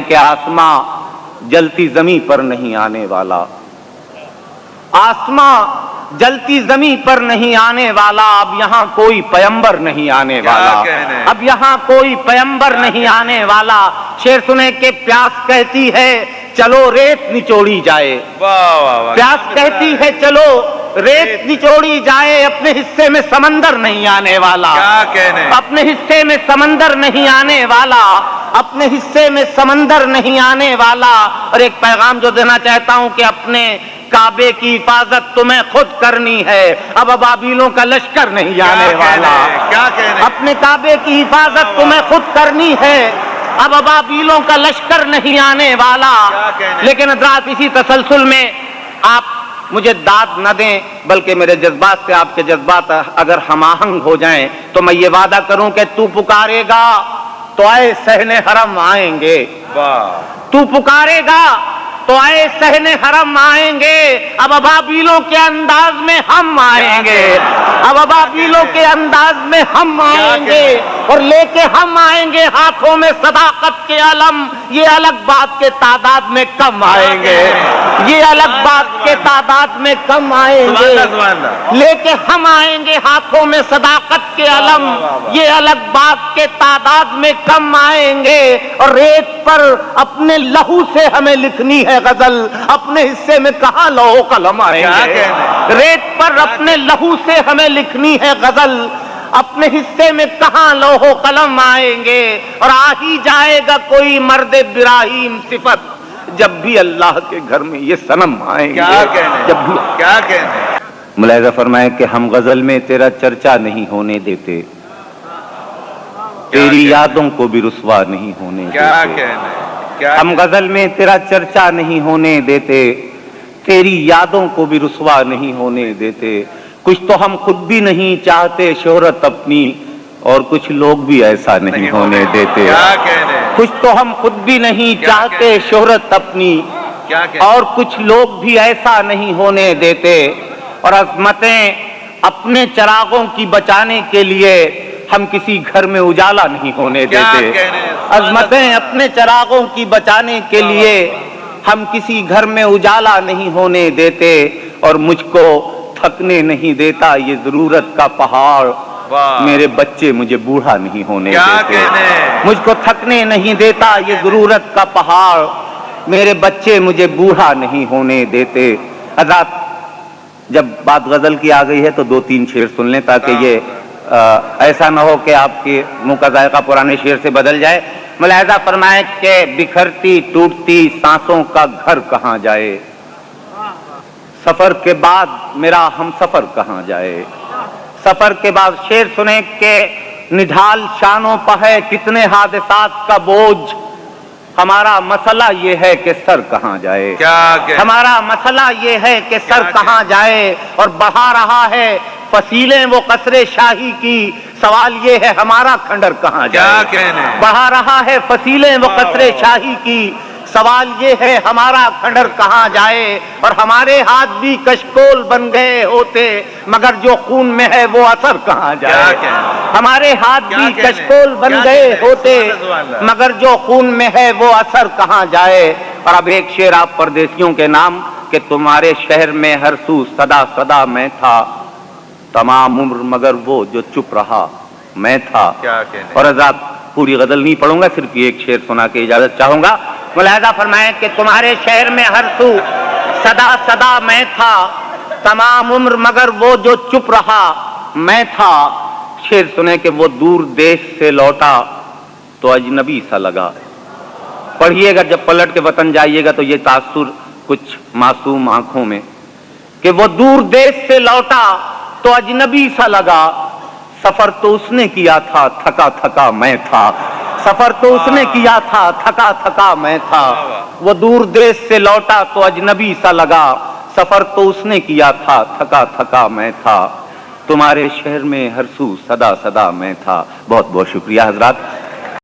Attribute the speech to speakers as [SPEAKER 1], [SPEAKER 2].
[SPEAKER 1] کہ آسماں جلتی زمین پر نہیں آنے والا، آسماں جلتی زمین پر نہیں آنے والا، اب یہاں کوئی پیمبر نہیں آنے والا، اب یہاں کوئی پیمبر نہیں آنے والا۔ شعر سنے کہ پیاس کہتی ہے چلو ریت نچوڑی جائے، پیاس کہتی ہے چلو ریت نچوڑی جائے، اپنے حصے میں سمندر نہیں آنے والا، اپنے حصے میں سمندر نہیں آنے والا، اپنے حصے میں سمندر نہیں آنے والا۔ اور ایک پیغام جو دینا چاہتا ہوں کہ اپنے کعبے کی حفاظت تمہیں خود کرنی ہے، اب ابابیلوں کا لشکر نہیں آنے والا، اپنے کعبے کی حفاظت تمہیں خود کرنی ہے، اب ابابیلوں کا لشکر نہیں آنے والا۔ لیکن حضرات اسی تسلسل میں آپ مجھے داد نہ دیں، بلکہ میرے جذبات سے آپ کے جذبات اگر ہم آہنگ ہو جائیں تو میں یہ وعدہ کروں کہ تو پکارے گا تو آئے صحن حرم آئیں گے، تو پکارے گا تو آئے صحن حرم آئیں گے، اب ابابیلوں کے انداز میں ہم آئیں گے، اب ابابیلوں کے انداز میں ہم آئیں گے، اور لے کے ہم آئیں گے ہاتھوں میں صداقت کے علم، یہ الگ بات کے تعداد میں کم آئیں گے، یہ الگ بات کے تعداد میں کم آئیں گے، لے کے ہم آئیں گے ہاتھوں میں صداقت کے علم، یہ الگ بات کے تعداد میں کم آئیں گے، اور ریت پر اپنے لہو سے ہمیں لکھنی ہے غزل، اپنے حصے میں کہاں لوح قلم آئیں گے، ریت پر اپنے لہو سے ہمیں لکھنی ہے غزل، اپنے حصے میں کہاں لوح قلم آئیں گے، اور آ ہی جائے گا کوئی مرد ابراہیم صفت، جب بھی اللہ کے گھر میں یہ صنم آئیں گے، جب بھی کیا کہنے۔ ملاحظہ فرمائے کہ ہم غزل میں تیرا چرچا نہیں ہونے دیتے، تیری یادوں کو بھی رسوا نہیں ہونے دیتے، ہم غزل میں تیرا چرچا نہیں ہونے دیتے، تیری یادوں کو بھی رسوا نہیں ہونے دیتے، کچھ تو ہم خود بھی نہیں چاہتے شہرت اپنی، اور کچھ لوگ بھی ایسا نہیں ہونے دیتے، کچھ تو ہم خود بھی نہیں چاہتے شہرت اپنی، اور کچھ لوگ بھی ایسا نہیں ہونے دیتے، اور عظمتیں اپنے چراغوں کی بچانے کے لیے ہم کسی گھر میں اجالا نہیں ہونے دیتے، عظمتیں اپنے چراغوں کی بچانے کے لیے ہم کسی گھر میں اجالا نہیں ہونے دیتے، اور مجھ کو تھکنے نہیں دیتا یہ ضرورت کا پہاڑ، میرے بچے مجھے بوڑھا نہیں ہونے دیتے، مجھ کو تھکنے نہیں دیتا یہ ضرورت کا پہاڑ، میرے بچے مجھے بوڑھا نہیں ہونے دیتے۔ حضرات جب بات غزل کی آ گئی ہے تو دو تین شعر سن لیں تاکہ یہ ایسا نہ ہو کہ آپ کے منہ کا ذائقہ پرانے شعر سے بدل جائے۔ ملاحظہ فرمائے کہ بکھرتی ٹوٹتی سانسوں کا گھر کہاں جائے، سفر کے بعد میرا ہم سفر کہاں جائے، سفر کے بعد شعر سنے کہ نڈھال شانوں پر ہے کتنے حادثات کا بوجھ، ہمارا مسئلہ یہ ہے کہ سر کہاں جائے، ہمارا مسئلہ یہ ہے کہ سر کہاں جائے، اور بہا رہا ہے فصیلیں وہ قصر شاہی کی، سوال یہ ہے ہمارا کھنڈر کہاں جائے، بہا رہا ہے فصیلیں وہ قصر شاہی کی، سوال یہ ہے ہمارا کھنڈر کہاں جائے، اور ہمارے ہاتھ بھی کشکول بن گئے ہوتے مگر جو خون میں ہے وہ اثر کہاں جائے، ہمارے ہاتھ بھی کشکول بن گئے ہوتے مگر جو خون میں ہے وہ اثر کہاں جائے۔ اور اب ایک شعر آپ پردیسیوں کے نام کہ تمہارے شہر میں ہر سو صدا صدا میں تھا، تمام عمر مگر وہ جو چپ رہا میں تھا۔ اور حضرات پوری غزل نہیں پڑھوں گا، صرف ایک شعر سنا کے اجازت چاہوں گا۔ ملاحظہ فرمائیں کہ تمہارے شہر میں ہر سو صدا صدا میں تھا، تمام عمر مگر وہ جو چپ رہا میں تھا۔ شعر سنے کہ وہ دور دیش سے لوٹا تو اجنبی سا لگا، پڑھیے گا جب پلٹ کے وطن جائیے گا تو یہ تاثر کچھ معصوم آنکھوں میں کہ وہ دور دیش سے لوٹا تو اجنبی سا لگا، سفر تو اس نے کیا تھا تھکا تھکا میں تھا، سفر تو اس نے کیا تھا تھکا تھکا میں تھا، وہ دور دیش سے لوٹا تو اجنبی سا لگا، سفر تو اس نے کیا تھا تھکا تھکا میں تھا، تمہارے شہر میں ہر سو صدا صدا میں تھا۔ بہت بہت شکریہ حضرات۔